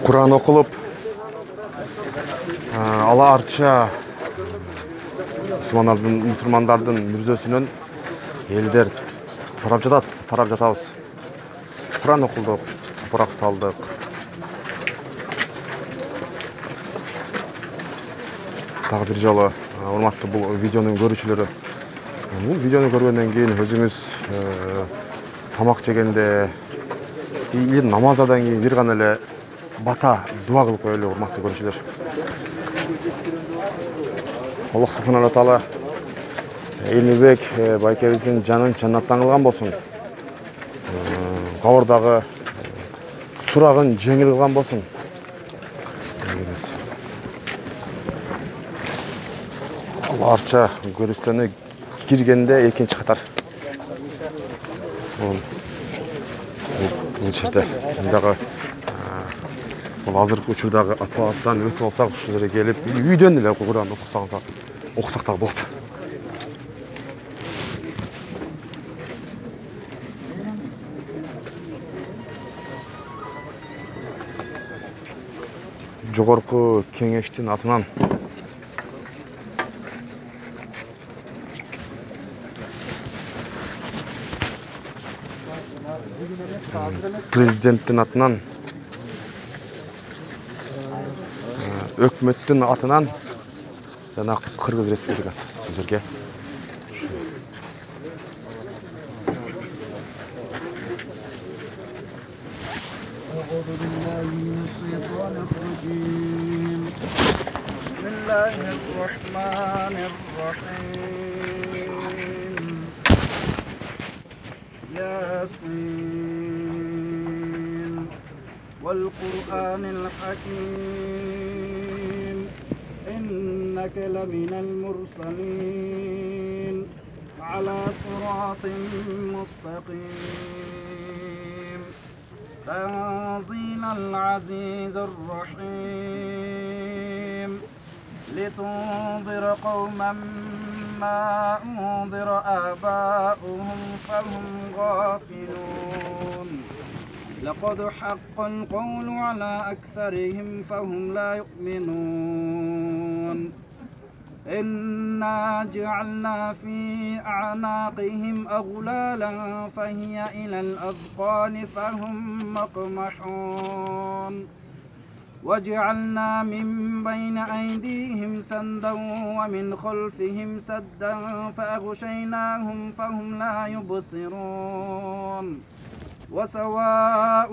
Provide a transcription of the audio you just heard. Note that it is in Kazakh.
Kur'an okulup ala arça musulmandардын мүрзөсүнөн элдер тарап жатабыз. Kur'an окулдук, топурак салдык. Тагы бир жолу урматтуу бул видеонун көрүүчүлөрү. Бул видеону көргөндөн кийин өзүңүз тамак жегенде или намаздан кийин бир гана эле бата дуа кылып коелу, урматтуу көрүүчүлөр. Аллах субхана ва таала Элмебек байкебиздин жанын жаннаттан кылган болсун. Кабырдагы сурагын жеңил кылган болсун. Алла арча көрүстөнү киргенде экинчи катар. Бул жерде дагы бул азыркы учурдагы апаттан өтүп алсак, ушул жерге келип үйдөн эле Кур'ан окусак дагы болот. Жогорку кеңештин атынан президенттин атынан өкмөттүн атынан жана Кыргыз Республикасы жерге والقرآن الحكيم إنك لمن المرسلين على صراط مستقيم تنزيل العزيز الرحيم لتنذر قوما ما أنذر آباؤهم فهم غافلون لقد حق القول على أكثرهم فهم لا يؤمنون إنا جعلنا في أعناقهم أغلالا فهي إلى الأذقان فهم مقمحون وجعلنا من بين أيديهم سدا ومن خلفهم سدا فأغشيناهم فهم لا يبصرون وسواء